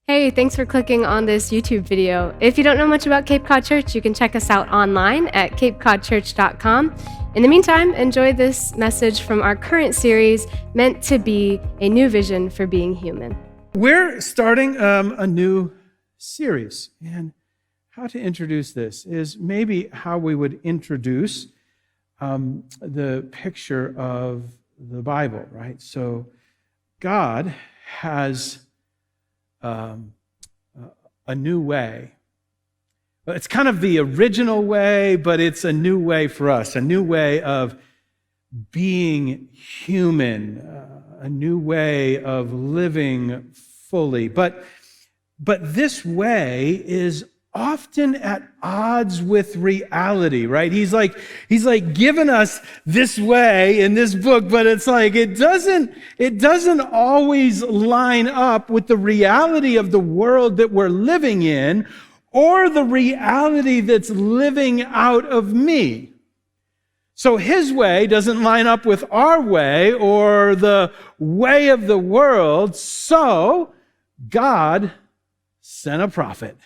Hey, thanks for clicking on this YouTube video. If you don't know much about Cape Cod Church, you can check us out online at capecodchurch.com. In the meantime, enjoy this message from our current series, Meant to Be, a New Vision for Being Human. We're starting a new series, and how to introduce this is maybe how we would introduce the picture of the Bible, right? So God has a new way. It's kind of the original way, but it's a new way for us, a new way of being human, a new way of living fully. But this way is often at odds with reality, right? He's like giving us this way in this book, but it's like it doesn't always line up with the reality of the world that we're living in, or the reality that's living out of me. So his way doesn't line up with our way or the way of the world, so God sent a prophet.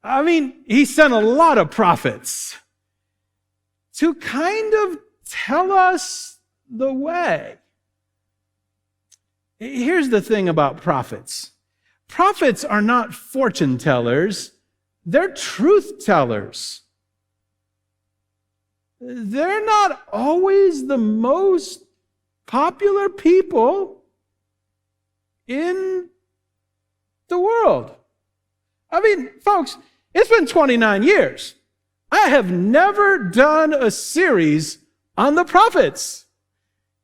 I mean, he sent a lot of prophets to kind of tell us the way. Here's the thing about prophets. Prophets are not fortune tellers, they're truth tellers. They're not always the most popular people in the world. I mean, folks, it's been 29 years. I have never done a series on the prophets.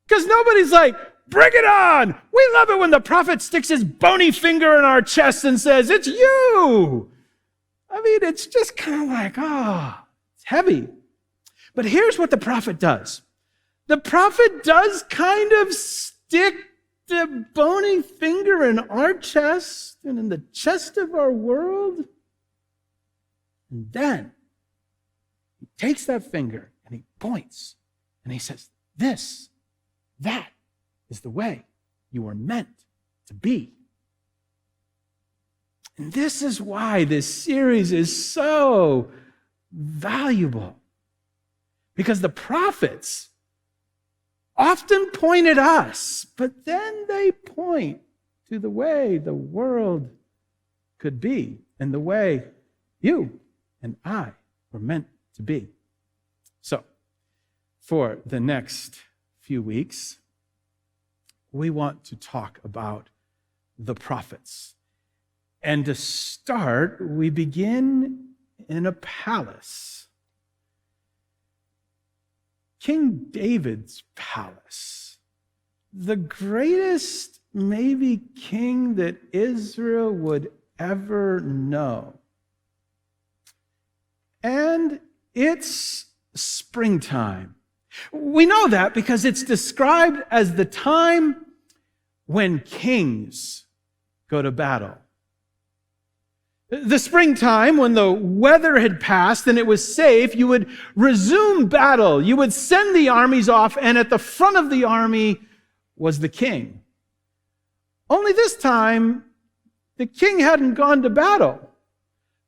Because nobody's like, bring it on! We love it when the prophet sticks his bony finger in our chest and says, it's you! I mean, it's just kind of like, it's heavy. But here's what the prophet does. The prophet does kind of stick the bony finger in our chest and in the chest of our world. And then he takes that finger and he points and he says, that is the way you are meant to be. And this is why this series is so valuable. Because the prophets often point at us, but then they point to the way the world could be and the way you and I were meant to be. So, for the next few weeks, we want to talk about the prophets. And to start, we begin in a palace. King David's palace. The greatest, maybe, king that Israel would ever know. And it's springtime. We know that because it's described as the time when kings go to battle. The springtime, when the weather had passed and it was safe, you would resume battle. You would send the armies off, and at the front of the army was the king. Only this time, the king hadn't gone to battle.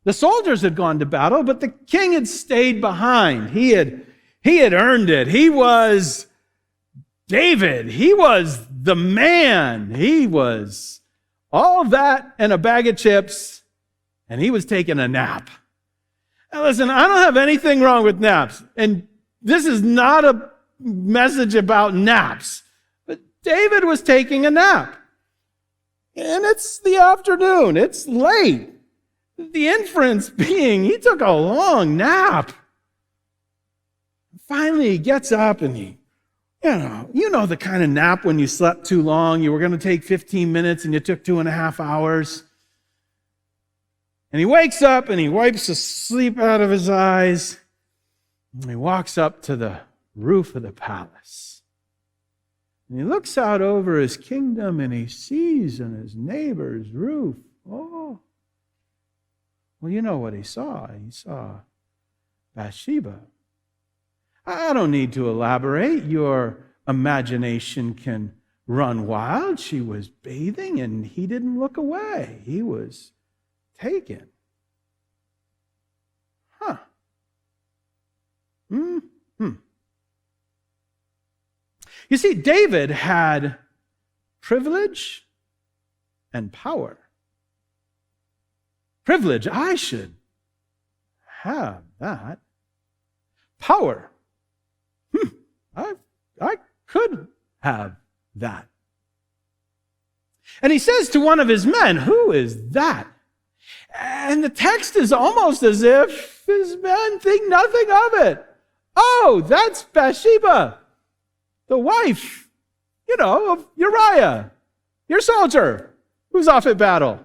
The soldiers had gone to battle, but the king had stayed behind. He had earned it. He was David. He was the man. He was all that and a bag of chips, and he was taking a nap. Now listen, I don't have anything wrong with naps, and this is not a message about naps, but David was taking a nap. And it's the afternoon. It's late. The inference being he took a long nap. Finally, he gets up and you know the kind of nap when you slept too long. You were going to take 15 minutes and you took 2.5 hours. And he wakes up and he wipes the sleep out of his eyes. And he walks up to the roof of the palace. And he looks out over his kingdom and he sees on his neighbor's roof, well, you know what he saw. He saw Bathsheba. I don't need to elaborate. Your imagination can run wild. She was bathing and he didn't look away. He was taken. Huh. Mm-hmm. You see, David had privilege and power. Privilege, I should have that. Power, I could have that. And he says to one of his men, who is that? And the text is almost as if his men think nothing of it. Oh, that's Bathsheba, the wife, of Uriah, your soldier, who's off at battle.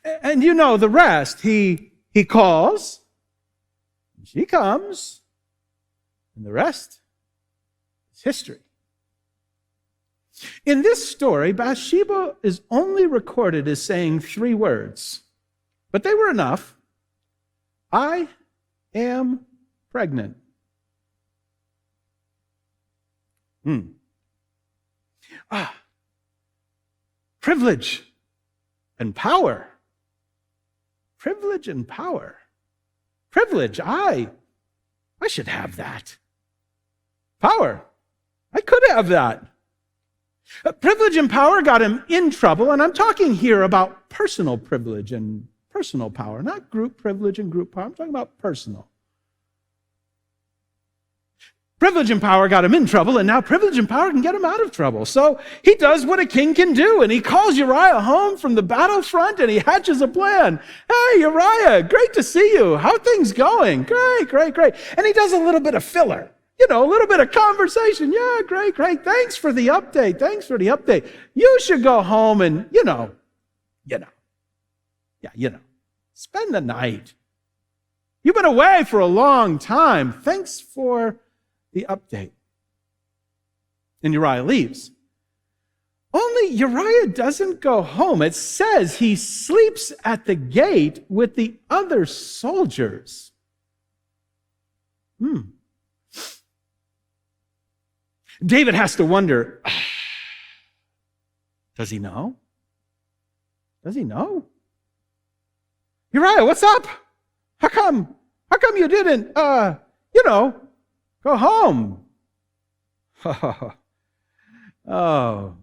And the rest. He calls, she comes, and the rest is history. In this story, Bathsheba is only recorded as saying 3 words, but they were enough. I am pregnant. Privilege and power. Privilege and power. Privilege, I should have that. Power, I could have that. Privilege and power got him in trouble, and I'm talking here about personal privilege and personal power, not group privilege and group power. I'm talking about personal. Privilege and power got him in trouble, and now privilege and power can get him out of trouble. So he does what a king can do, and he calls Uriah home from the battlefront, and he hatches a plan. Hey, Uriah, great to see you. How are things going? Great, great, great. And he does a little bit of filler, a little bit of conversation. Yeah, great, great. Thanks for the update. You should go home and, spend the night. You've been away for a long time. Thanks for the update. And Uriah leaves. Only Uriah doesn't go home. It says he sleeps at the gate with the other soldiers. David has to wonder, does he know? Does he know? Uriah, what's up? How come you didn't, go home? Oh,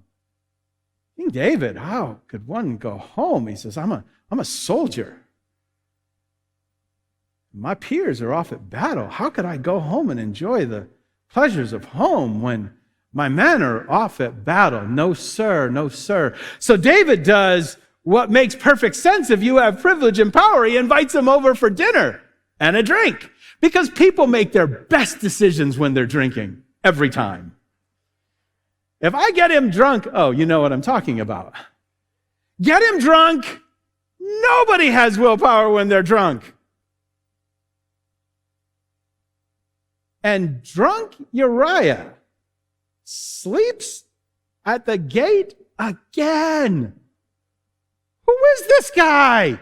King David, how could one go home? He says, I'm a soldier. My peers are off at battle. How could I go home and enjoy the pleasures of home when my men are off at battle? No, sir, no, sir. So David does what makes perfect sense if you have privilege and power. He invites them over for dinner and a drink. Because people make their best decisions when they're drinking, every time. If I get him drunk, you know what I'm talking about. Get him drunk. Nobody has willpower when they're drunk. And drunk Uriah sleeps at the gate again. Who is this guy?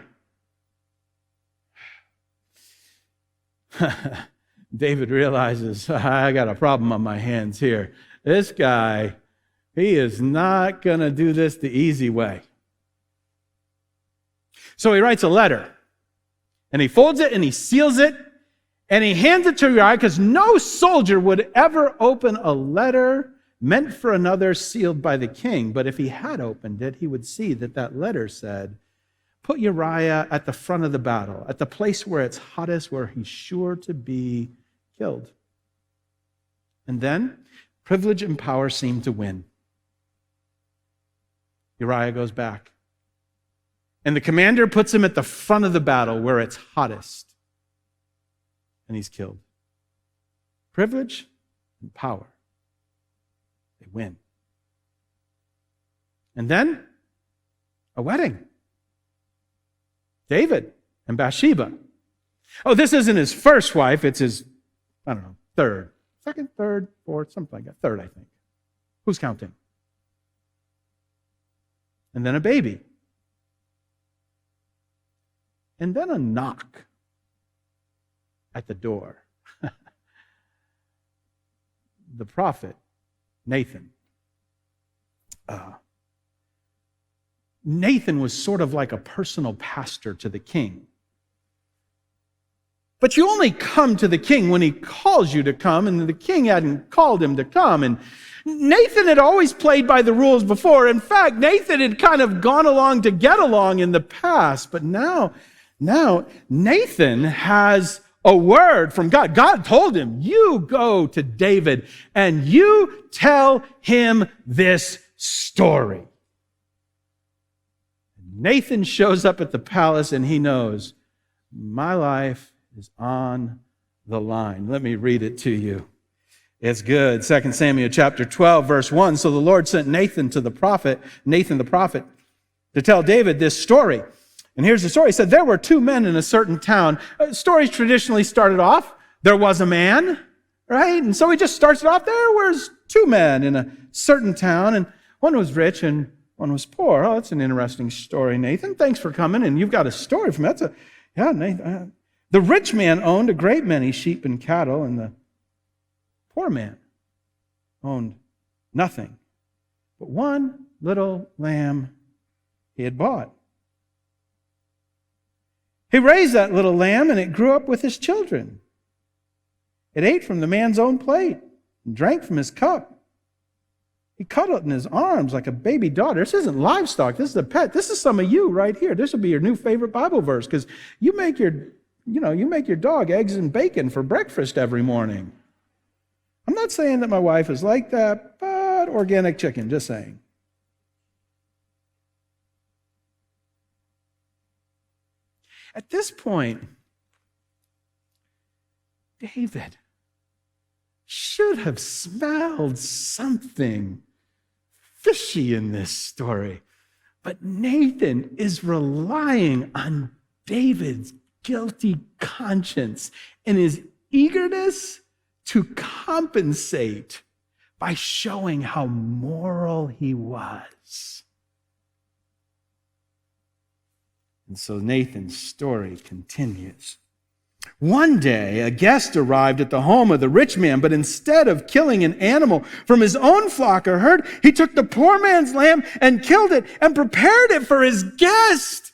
David realizes, I got a problem on my hands here. This guy, he is not going to do this the easy way. So he writes a letter, and he folds it, and he seals it, and he hands it to Uriah, because no soldier would ever open a letter meant for another sealed by the king. But if he had opened it, he would see that letter said, put Uriah at the front of the battle, at the place where it's hottest, where he's sure to be killed. And then privilege and power seem to win. Uriah goes back. And the commander puts him at the front of the battle where it's hottest. And he's killed. Privilege and power. They win. And then a wedding. David and Bathsheba. Oh, this isn't his first wife. It's his, third. Second, third, fourth, something like that. Third, I think. Who's counting? And then a baby. And then a knock. at the door. The prophet, Nathan. Nathan was sort of like a personal pastor to the king. But you only come to the king when he calls you to come, and the king hadn't called him to come. And Nathan had always played by the rules before. In fact, Nathan had kind of gone along to get along in the past. But now Nathan has a word from God. God told him, you go to David and you tell him this story. Nathan shows up at the palace and he knows, my life is on the line. Let me read it to you. It's good. 2 Samuel chapter 12, verse 1. So the Lord sent Nathan the prophet, to tell David this story. And here's the story. He said, there were two men in a certain town. Stories traditionally started off, there was a man, right? And so he just starts it off, there was two men in a certain town, and one was rich and one was poor. Oh, that's an interesting story, Nathan. Thanks for coming, and you've got a story from that. Nathan. The rich man owned a great many sheep and cattle, and the poor man owned nothing but one little lamb he had bought. He raised that little lamb, and it grew up with his children. It ate from the man's own plate and drank from his cup. He cuddled it in his arms like a baby daughter. This isn't livestock. This is a pet. This is some of you right here. This will be your new favorite Bible verse, because you make your dog eggs and bacon for breakfast every morning. I'm not saying that my wife is like that, but organic chicken, just saying. At this point, David should have smelled something fishy in this story. But Nathan is relying on David's guilty conscience and his eagerness to compensate by showing how moral he was. And so Nathan's story continues. One day, a guest arrived at the home of the rich man, but instead of killing an animal from his own flock or herd, he took the poor man's lamb and killed it and prepared it for his guest.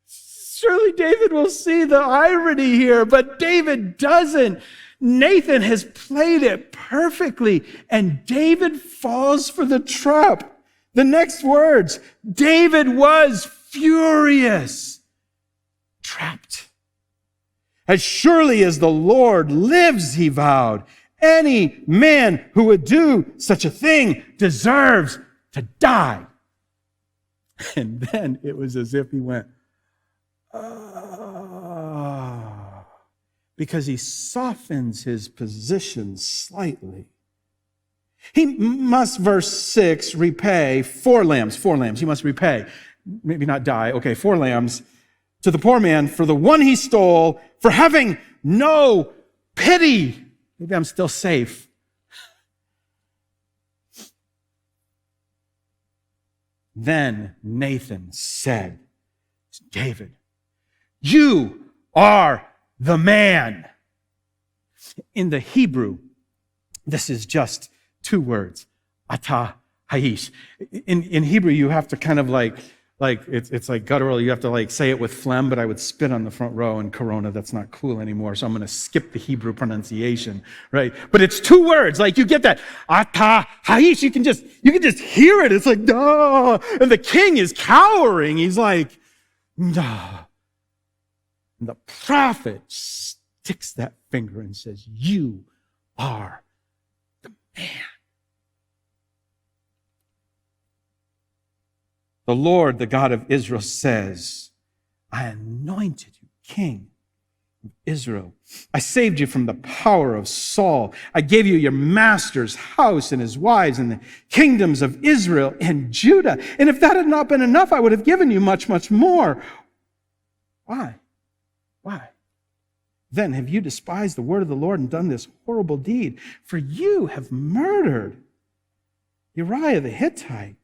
Surely David will see the irony here, but David doesn't. Nathan has played it perfectly, and David falls for the trap. The next words, David was furious, trapped. As surely as the Lord lives, he vowed, any man who would do such a thing deserves to die. And then it was as if he went, because he softens his position slightly. He must, verse 6, repay 4 lambs. 4 lambs. He must repay. Maybe not die. Okay, 4 lambs to the poor man for the one he stole, for having no pity. Maybe I'm still safe. Then Nathan said to David, you are the man. In the Hebrew, this is just 2 words, ata haish. In Hebrew, you have to kind of like it's like guttural. You have to say it with phlegm, but I would spit on the front row in Corona. That's not cool anymore. So I'm going to skip the Hebrew pronunciation, right? But it's 2 words. You get that ata haish. You can just hear it. It's like, duh. And the king is cowering. He's like, duh. And the prophet sticks that finger and says, you are the man. The Lord, the God of Israel, says, I anointed you king of Israel. I saved you from the power of Saul. I gave you your master's house and his wives and the kingdoms of Israel and Judah. And if that had not been enough, I would have given you much, much more. Why? Why? Then have you despised the word of the Lord and done this horrible deed? For you have murdered Uriah the Hittite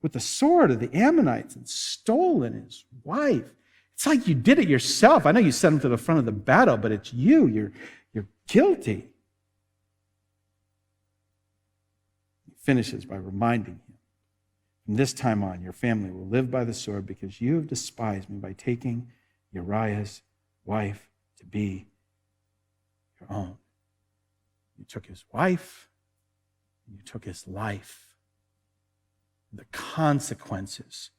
with the sword of the Ammonites and stolen his wife. It's like you did it yourself. I know you sent him to the front of the battle, but it's you. You're guilty. He finishes by reminding him, from this time on, your family will live by the sword because you have despised me by taking Uriah's wife to be your own. You took his wife, and you took his life. The consequences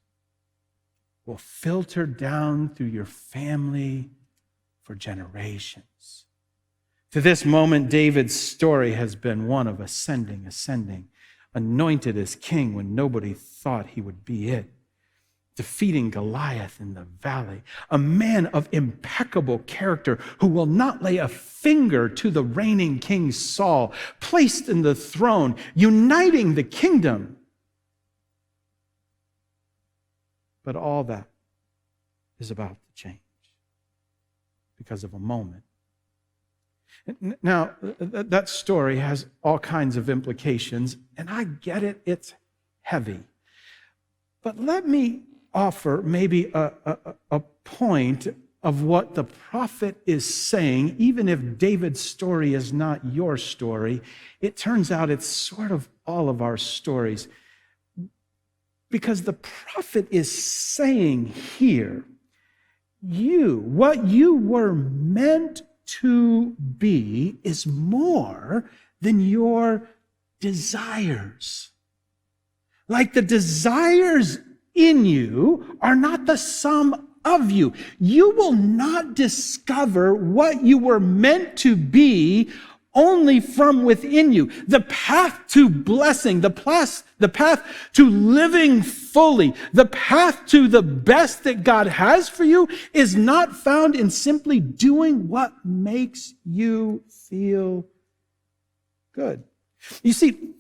will filter down through your family for generations. To this moment, David's story has been one of ascending, anointed as king when nobody thought he would be it, defeating Goliath in the valley, a man of impeccable character who will not lay a finger to the reigning king Saul, placed in the throne, uniting the kingdom. But all that is about to change because of a moment. Now, that story has all kinds of implications, and I get it, it's heavy. But let me offer maybe a point of what the prophet is saying. Even if David's story is not your story, it turns out it's sort of all of our stories. Because the prophet is saying here, what you were meant to be is more than your desires. Like the desires in you are not the sum of you. You will not discover what you were meant to be only from within you. The path to blessing, the path to living fully, the path to the best that God has for you is not found in simply doing what makes you feel good. You see,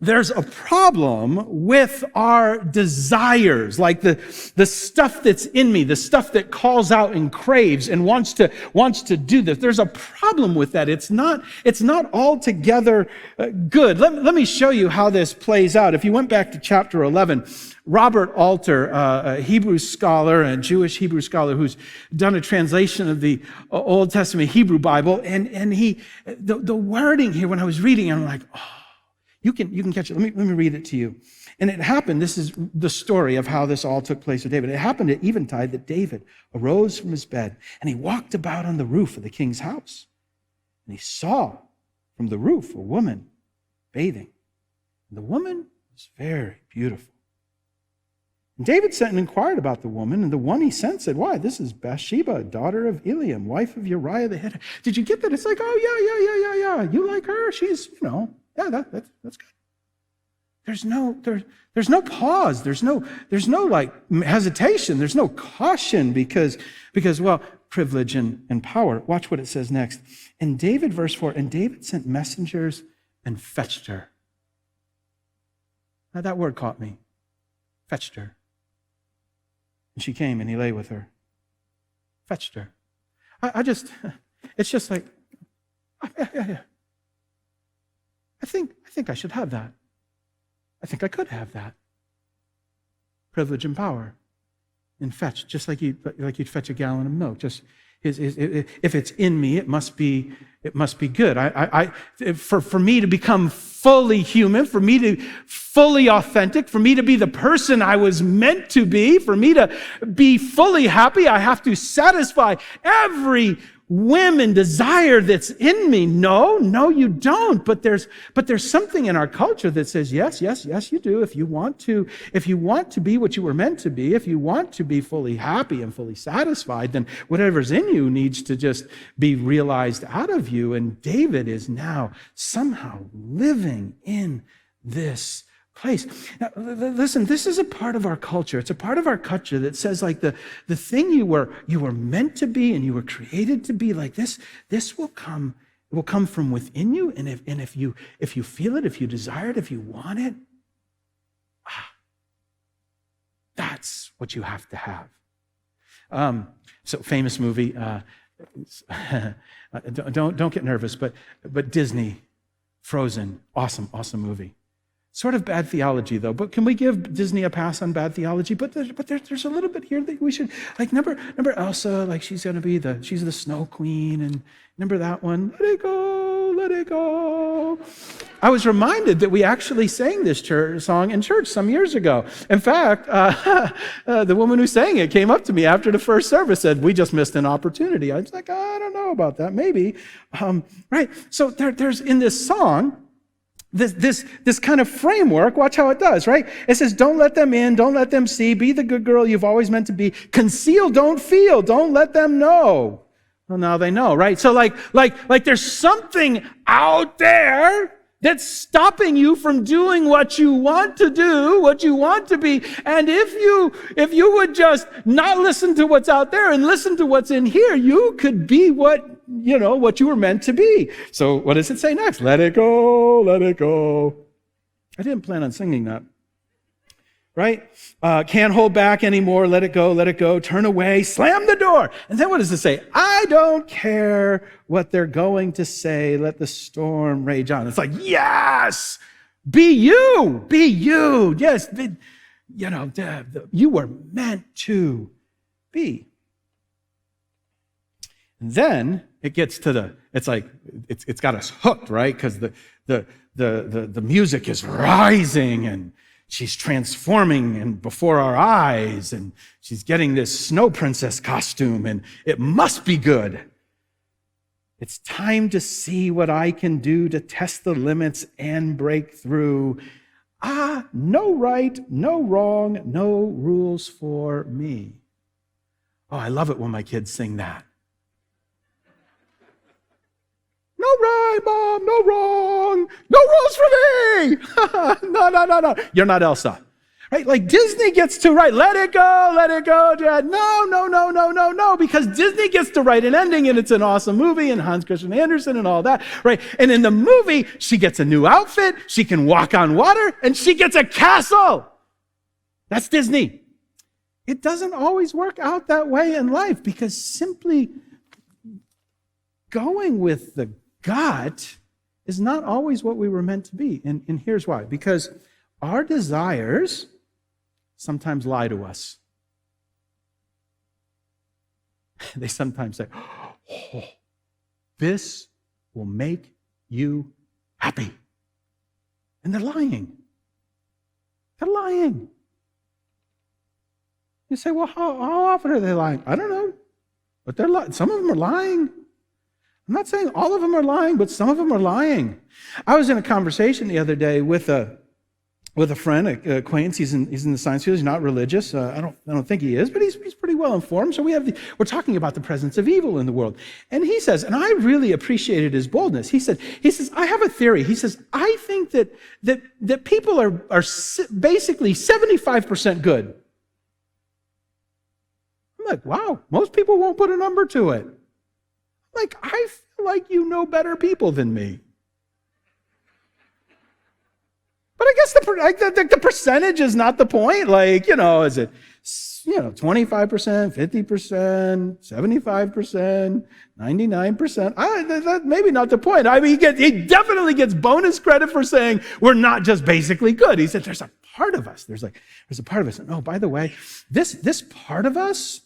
there's a problem with our desires, like the stuff that's in me, the stuff that calls out and craves and wants to do this. There's a problem with that. It's not altogether good. Let me show you how this plays out. If you went back to chapter 11, Robert Alter, a Hebrew scholar, a Jewish Hebrew scholar who's done a translation of the Old Testament Hebrew Bible, and the wording here, when I was reading, I'm like, oh, you can catch it. Let me read it to you. And it happened, this is the story of how this all took place with David. It happened at eventide that David arose from his bed and he walked about on the roof of the king's house. And he saw from the roof a woman bathing. And the woman was very beautiful. And David sent and inquired about the woman, and the one he sent said, why, this is Bathsheba, daughter of Eliam, wife of Uriah the Hittite. Did you get that? It's like, oh, yeah. You like her? She's, yeah, that's good. There's no pause. There's no like hesitation. There's no caution because well, privilege and power. Watch what it says next. And David, verse 4, and David sent messengers and fetched her. Now that word caught me. Fetched her. And she came and he lay with her. Fetched her. It's just like, yeah. I think I should have that. I think I could have that. Privilege and power. And fetch, just like you'd fetch a gallon of milk. Just if it's in me, it must be good. For me to become fully human, for me to fully authentic, for me to be the person I was meant to be, for me to be fully happy, I have to satisfy every whim and desire that's in me. No, you don't. But there's something in our culture that says, yes, you do. If you want to be what you were meant to be, if you want to be fully happy and fully satisfied, then whatever's in you needs to just be realized out of you. And David is now somehow living in this place. Now, listen, this is a part of our culture. It's a part of our culture that says like the thing you were meant to be and you were created to be, like this will come from within you. And if you feel it, if you desire it, if you want it, that's what you have to have. So famous movie, don't get nervous, but Disney, Frozen, awesome movie. Sort of bad theology, though. But can we give Disney a pass on bad theology? But there's a little bit here that we should, like, remember Elsa, like she's going to be she's the snow queen, and remember that one? Let it go, let it go. I was reminded that we actually sang this song in church some years ago. In fact, the woman who sang it came up to me after the first service, said, "We just missed an opportunity." I was like, I don't know about that, maybe. Right, so there's in this song, this kind of framework. Watch how it does, right? It says, don't let them in, don't let them see, be the good girl you've always meant to be, conceal, don't feel, don't let them know. Well, now they know, right? So like there's something out there that's stopping you from doing what you want to do, what you want to be. And if you would just not listen to what's out there and listen to what's in here, you could be what you were meant to be. So what does it say next? Let it go, let it go. I didn't plan on singing that. Right? Can't hold back anymore. Let it go, turn away, slam the door. And then what does it say? I don't care what they're going to say. Let the storm rage on. It's like, yes, be you. Yes, you were meant to be. And then it gets to it's got us hooked, right? Because the music is rising and she's transforming and before our eyes, and she's getting this snow princess costume, and it must be good. It's time to see what I can do to test the limits and break through. No right, no wrong, no rules for me. Oh, I love it when my kids sing that. No right, Mom, no wrong, no rules for me. No. You're not Elsa. Right? Like Disney gets to write, let it go, Dad. No, because Disney gets to write an ending, and it's an awesome movie, and Hans Christian Andersen and all that, right? And in the movie, she gets a new outfit, she can walk on water, and she gets a castle. That's Disney. It doesn't always work out that way in life, because simply going with the gut is not always what we were meant to be. And here's why. Because our desires sometimes lie to us. They sometimes say, oh, this will make you happy. And they're lying. They're lying. You say, well, how often are they lying? I don't know. But they're lying. Some of them are lying. I'm not saying all of them are lying, but some of them are lying. I was in a conversation the other day with a friend, an acquaintance. He's in the science field. He's not religious. I don't think he is, but he's pretty well informed. So we're talking about the presence of evil in the world. And he says, and I really appreciated his boldness. He says, I have a theory. He says, I think that people are basically 75% good. I'm like, wow, most people won't put a number to it. Like, I feel like you know better people than me. But I guess the percentage is not the point. Like, is it, 25%, 50%, 75%, 99%? That's maybe not the point. I mean, he definitely gets bonus credit for saying we're not just basically good. He said there's a part of us. There's a part of us. And, oh, by the way, this part of us,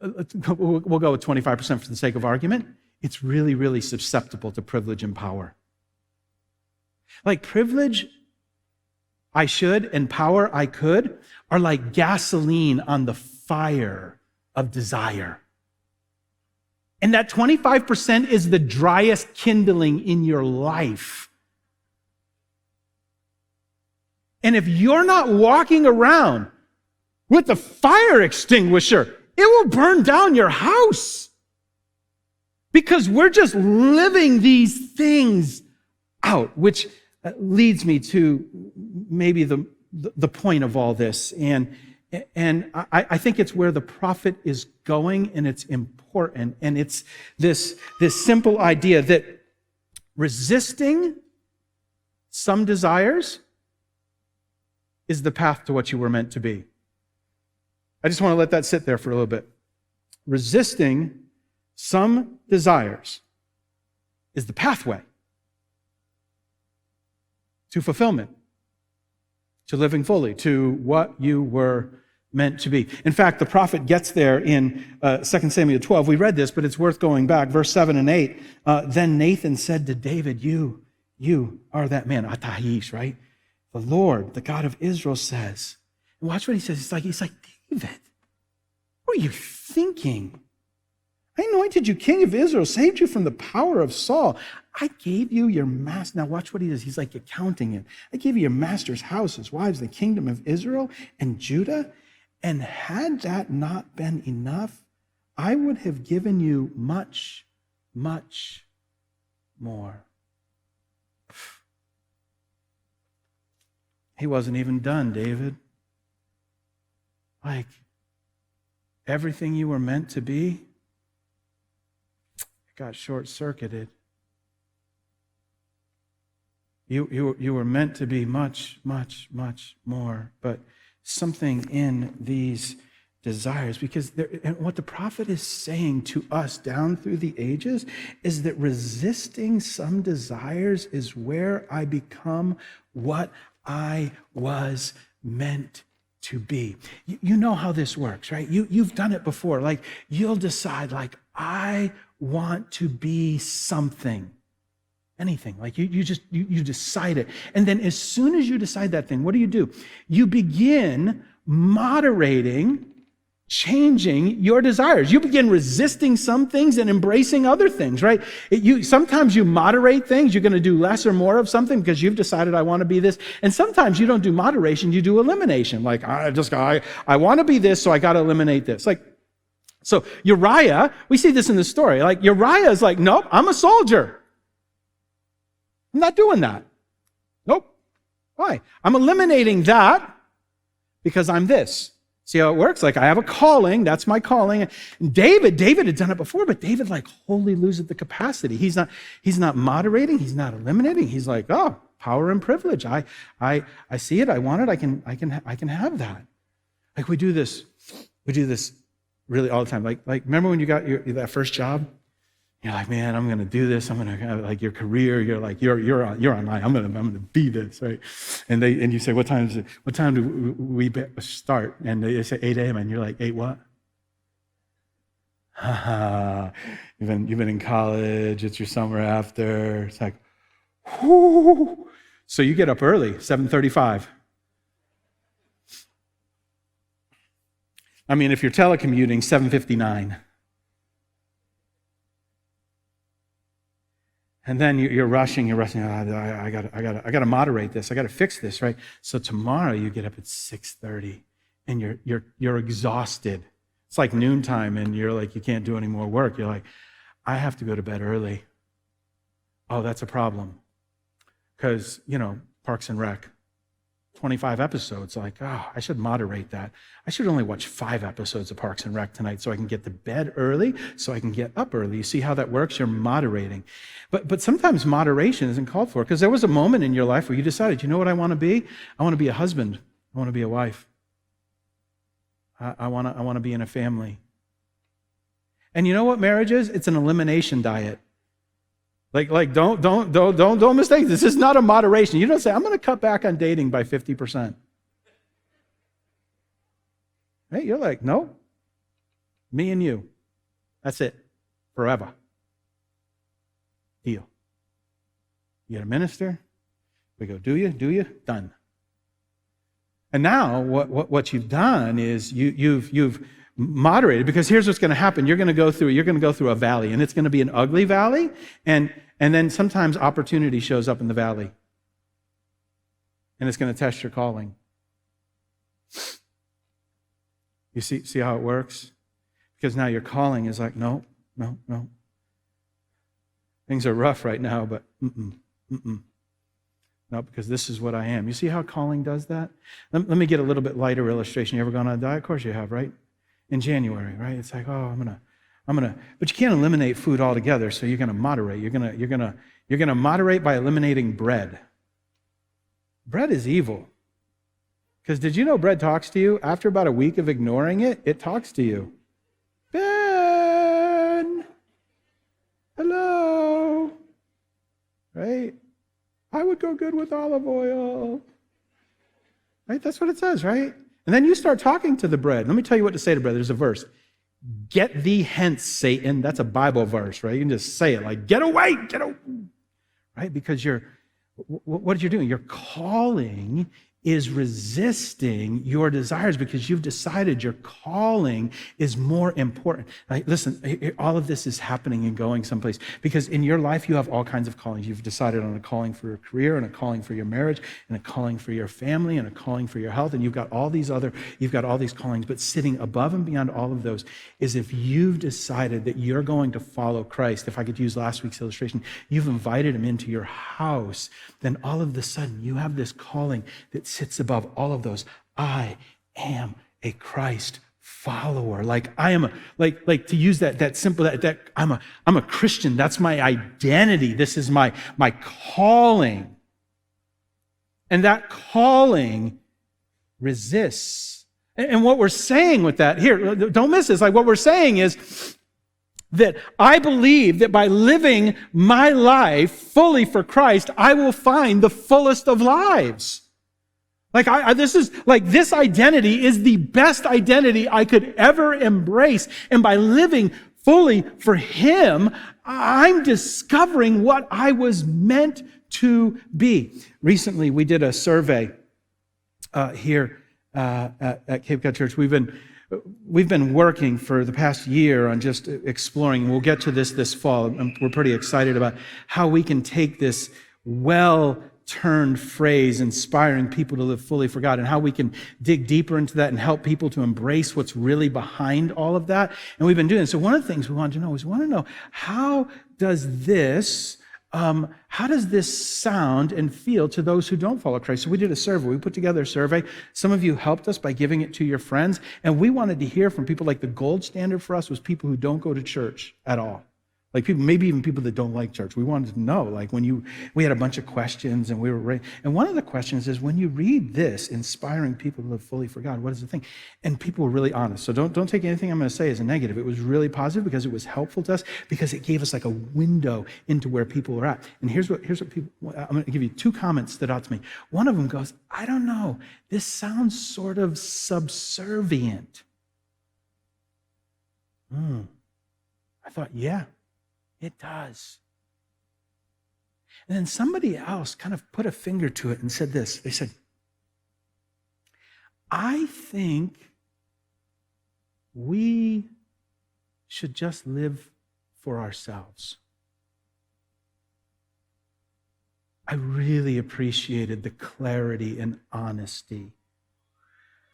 we'll go with 25% for the sake of argument. It's really, really susceptible to privilege and power. Like privilege, I should, and power, I could, are like gasoline on the fire of desire. And that 25% is the driest kindling in your life. And if you're not walking around with the fire extinguisher, it will burn down your house. Because we're just living these things out, which leads me to maybe the point of all this. And I think it's where the prophet is going, and it's important. And it's this simple idea that resisting some desires is the path to what you were meant to be. I just want to let that sit there for a little bit. Resisting some desires is the pathway to fulfillment, to living fully, to what you were meant to be. In fact, the prophet gets there in 2 Samuel 12. We read this, but it's worth going back. Verse 7 and 8. Then Nathan said to David, you are that man. Atahish, right? The Lord, the God of Israel says. And watch what he says. He's like, David, what are you thinking? I anointed you king of Israel, saved you from the power of Saul. I gave you your master. Now watch what he does. He's like accounting it. I gave you your master's house, his wives, the kingdom of Israel and Judah. And had that not been enough, I would have given you much, much more. He wasn't even done, David. Like, everything you were meant to be got short-circuited. You were meant to be much, much, much more, but something in these desires, because and what the prophet is saying to us down through the ages is that resisting some desires is where I become what I was meant to be. You know how this works, right? You've done it before. Like, you'll decide, like, I want to be something. Anything. Like you decide it. And then as soon as you decide that thing, what do? You begin moderating, changing your desires. You begin resisting some things and embracing other things, right? Sometimes you moderate things. You're going to do less or more of something because you've decided I want to be this. And sometimes you don't do moderation, you do elimination. Like, I want to be this, so I got to eliminate this. Like, so Uriah, we see this in the story. Like, Uriah is like, nope, I'm a soldier. I'm not doing that. Nope. Why? I'm eliminating that because I'm this. See how it works? Like, I have a calling. That's my calling. And David had done it before, but David like wholly loses the capacity. He's not moderating. He's not eliminating. He's like, oh, power and privilege. I see it. I want it. I can have that. Like, we do this really all the time. Like remember when you got that first job? You're like, man, I'm going to do this. I'm going to, like, your career. You're like, you're online. I'm going to be this, right? And you say, what time do we start? And they say 8 a.m. And you're like, 8 what? You've been in college. It's your summer after. It's like, whoo. So you get up early, 7:35. I mean, if you're telecommuting, 7:59. And then you're rushing. I got to moderate this. I got to fix this, right? So tomorrow you get up at 6:30, and you're exhausted. It's like noontime, and you're like, you can't do any more work. You're like, I have to go to bed early. Oh, that's a problem, because Parks and Rec, 25 episodes. Like, oh, I should moderate that. I should only watch 5 episodes of Parks and Rec tonight so I can get to bed early, so I can get up early. You see how that works? You're moderating. But sometimes moderation isn't called for, because there was a moment in your life where you decided, you know what I want to be? I want to be a husband. I want to be a wife. I want to be in a family. And you know what marriage is? It's an elimination diet. Like don't mistake. This is not a moderation. You don't say, I'm going to cut back on dating by 50%. Right? You're like, no, me and you. That's it. Forever. Deal. You get a minister. We go, do you? Done. And now what you've done is you've moderated, because here's what's going to happen. You're going to go through a valley, and it's going to be an ugly valley, and then sometimes opportunity shows up in the valley, and it's going to test your calling. You see how it works? Because now your calling is like, no. Things are rough right now, but no, because this is what I am. You see how calling does that? Let me get a little bit lighter illustration. You ever gone on a diet? Of course you have, right? In January, right? It's like, oh, I'm gonna, but you can't eliminate food altogether, so you're gonna moderate. You're gonna moderate by eliminating bread. Bread is evil. Because did you know bread talks to you? After about a week of ignoring it, it talks to you. Ben, hello, right? I would go good with olive oil. Right? That's what it says, right? And then you start talking to the bread. Let me tell you what to say to bread. There's a verse. Get thee hence, Satan. That's a Bible verse, right? You can just say it like, get away, right? Because what you're doing, you're calling is resisting your desires because you've decided your calling is more important. Like, listen, all of this is happening and going someplace because in your life you have all kinds of callings. You've decided on a calling for your career and a calling for your marriage and a calling for your family and a calling for your health, and you've got all these callings, but sitting above and beyond all of those is if you've decided that you're going to follow Christ. If I could use last week's illustration, you've invited him into your house, then all of a sudden you have this calling that sits above all of those. I am a Christ follower. Like I am like to use that simple that I'm a Christian. That's my identity. This is my calling. And that calling resists. And what we're saying with that here, don't miss this. Like what we're saying is that I believe that by living my life fully for Christ, I will find the fullest of lives. This identity is the best identity I could ever embrace. And by living fully for him, I'm discovering what I was meant to be. Recently, we did a survey here at Cape Cod Church. We've been working for the past year on just exploring. We'll get to this fall. We're pretty excited about how we can take this well-turned phrase, inspiring people to live fully for God, and how we can dig deeper into that and help people to embrace what's really behind all of that. And we've been doing this. So one of the things we want to know how does this sound and feel to those who don't follow Christ? So we did a survey. We put together a survey. Some of you helped us by giving it to your friends. And we wanted to hear from people. Like the gold standard for us was people who don't go to church at all. Like people, maybe even people that don't like church. We wanted to know, like we had a bunch of questions and we were ready. And one of the questions is, when you read this, inspiring people to live fully for God, what is the thing? And people were really honest. So don't take anything I'm going to say as a negative. It was really positive because it was helpful to us, because it gave us like a window into where people are at. And here's what people, I'm going to give you two comments that stood out to me. One of them goes, I don't know, this sounds sort of subservient. I thought, yeah. It does. And then somebody else kind of put a finger to it and said this. They said, I think we should just live for ourselves. I really appreciated the clarity and honesty.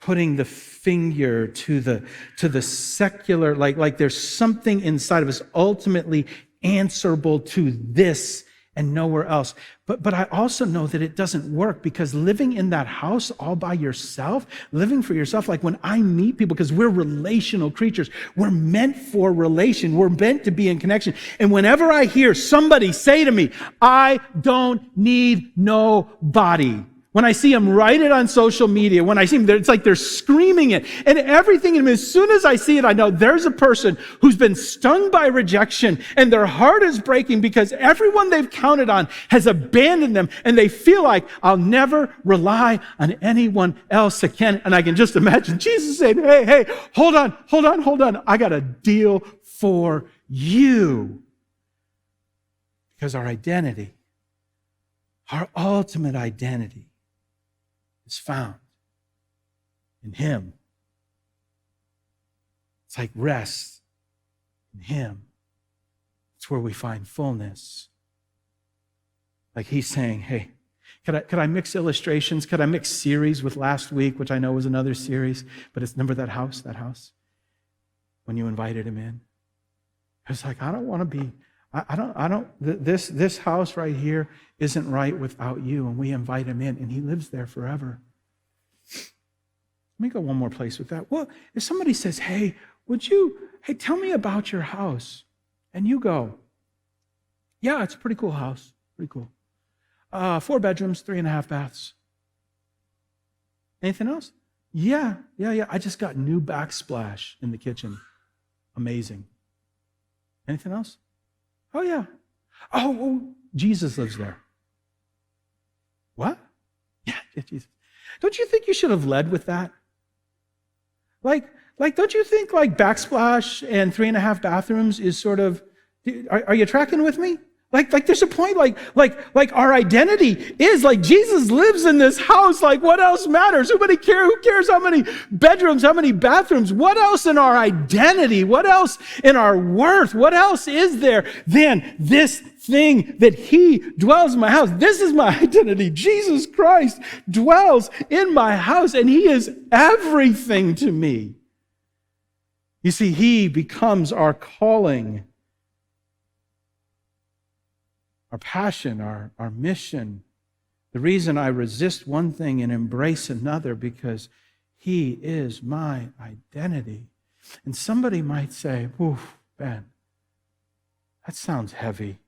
Putting the finger to the secular, like there's something inside of us ultimately answerable to this and nowhere else. But I also know that it doesn't work, because living in that house all by yourself, living for yourself, like when I meet people, because we're relational creatures, we're meant for relation, we're meant to be in connection. And whenever I hear somebody say to me, I don't need nobody, when I see them write it on social media, when I see them, it's like they're screaming it. And everything in them, as soon as I see it, I know there's a person who's been stung by rejection and their heart is breaking because everyone they've counted on has abandoned them, and they feel like, I'll never rely on anyone else again. And I can just imagine Jesus saying, hey, hold on. I got a deal for you. Because our identity, our ultimate identity, is found in him. It's like rest in him. It's where we find fullness. Like he's saying, hey, could I mix illustrations? Could I mix series with last week, which I know was another series, but it's, remember that house, when you invited him in? It's like, I don't want to be, this house right here isn't right without you. And we invite him in, and he lives there forever. Let me go one more place with that. Well, if somebody says, hey, tell me about your house. And you go, yeah, it's a pretty cool house. Pretty cool. 4 bedrooms, 3.5 baths. Anything else? Yeah. I just got new backsplash in the kitchen. Amazing. Anything else? Oh, yeah. Oh, Jesus lives there. Jesus. Don't you think you should have led with that? Like, don't you think like backsplash and 3.5 bathrooms is sort of, are you tracking with me? Like there's a point, like our identity is like Jesus lives in this house. Like what else matters? Who cares how many bedrooms, how many bathrooms? What else in our identity? What else in our worth? What else is there than this thing that he dwells in my house? This is my identity. Jesus Christ dwells in my house and he is everything to me. You see, he becomes our calling, our passion, our mission. The reason I resist one thing and embrace another, because he is my identity. And somebody might say, "Oof, Ben, that sounds heavy."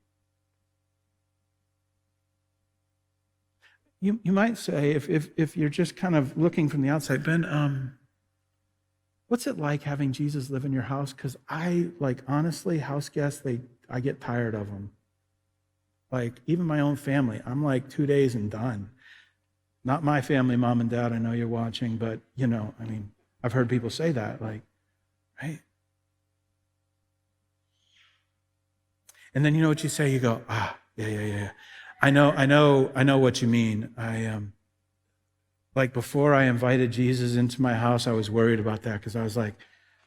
You might say, if you're just kind of looking from the outside, "Ben, what's it like having Jesus live in your house?" Because honestly, house guests, I get tired of them. Like, even my own family, I'm like 2 days and done. Not my family, mom and dad, I know you're watching, but, I've heard people say that, right? And then you know what you say? You go, yeah. I know what you mean. Before I invited Jesus into my house, I was worried about that because I was like,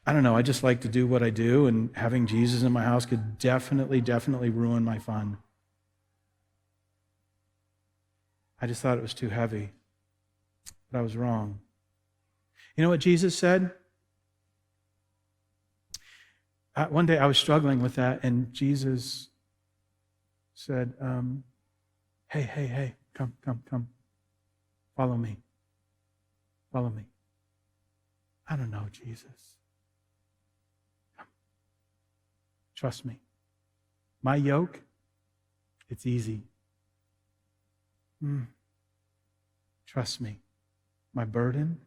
I don't know, I just like to do what I do, and having Jesus in my house could definitely ruin my fun. I just thought it was too heavy, but I was wrong. You know what Jesus said? One day I was struggling with that, and Jesus said, hey, come. Follow me. I don't know, Jesus. Come. Trust me. My yoke, it's easy. Trust me. My burden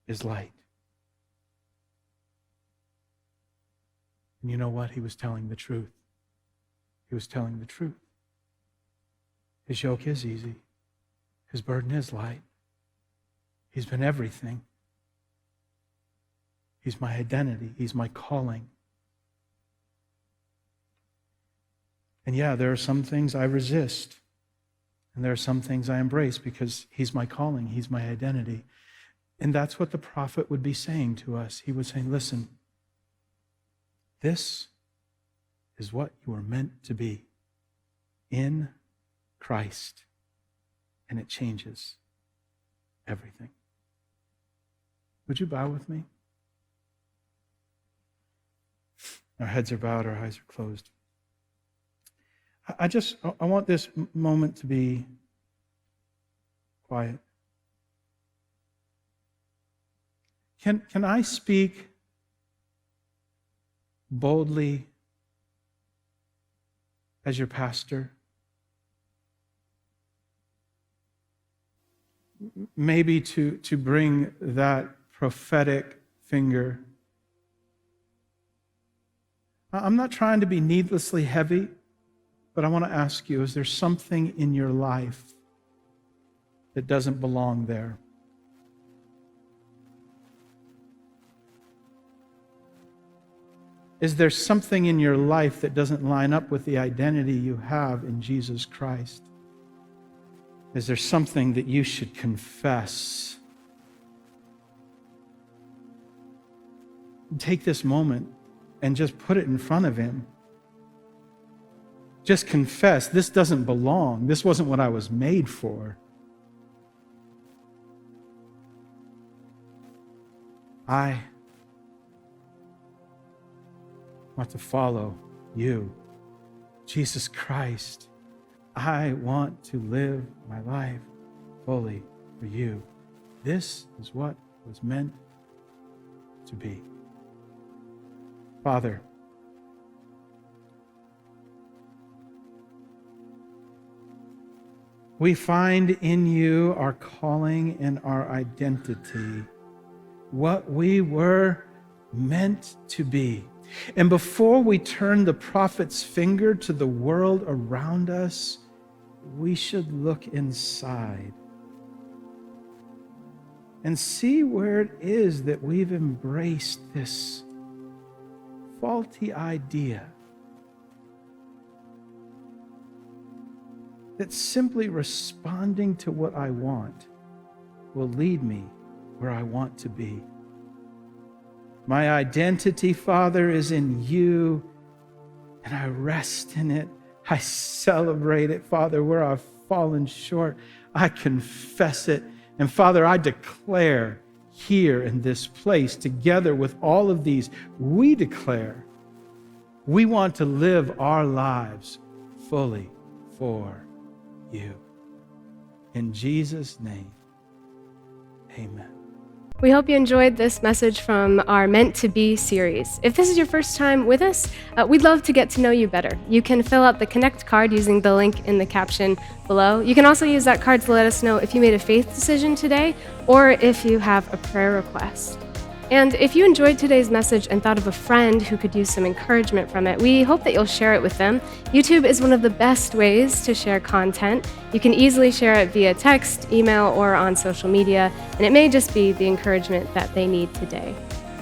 is light. And you know what? He was telling the truth. His yoke is easy. His burden is light. He's been everything. He's my identity. He's my calling. And yeah, there are some things I resist. And there are some things I embrace because he's my calling. He's my identity. And that's what the prophet would be saying to us. He would say, listen, this is what you are meant to be in Christ. And it changes everything. Would you bow with me? Our heads are bowed, our eyes are closed. I want this moment to be quiet. Can I speak boldly as your pastor? Maybe to bring that prophetic finger. I'm not trying to be needlessly heavy, but I want to ask you, is there something in your life that doesn't belong there? Is there something in your life that doesn't line up with the identity you have in Jesus Christ? Is there something that you should confess? Take this moment and just put it in front of him. Just confess, this doesn't belong. This wasn't what I was made for. I want to follow you, Jesus Christ. I want to live my life fully for you. This is what was meant to be. Father, we find in you our calling and our identity, what we were meant to be. And before we turn the prophet's finger to the world around us, we should look inside and see where it is that we've embraced this faulty idea that simply responding to what I want will lead me where I want to be. My identity, Father, is in you, and I rest in it. I celebrate it, Father, where I've fallen short. I confess it. And Father, I declare here in this place, together with all of these, we declare we want to live our lives fully for you. In Jesus' name, amen. We hope you enjoyed this message from our Meant to Be series. If this is your first time with us, we'd love to get to know you better. You can fill out the Connect card using the link in the caption below. You can also use that card to let us know if you made a faith decision today or if you have a prayer request. And if you enjoyed today's message and thought of a friend who could use some encouragement from it, we hope that you'll share it with them. YouTube is one of the best ways to share content. You can easily share it via text, email, or on social media, and it may just be the encouragement that they need today.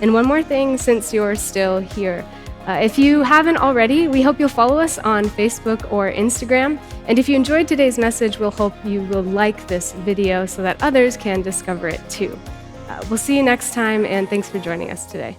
And one more thing, since you're still here. If you haven't already, we hope you'll follow us on Facebook or Instagram. And if you enjoyed today's message, we'll hope you will like this video so that others can discover it too. We'll see you next time, and thanks for joining us today.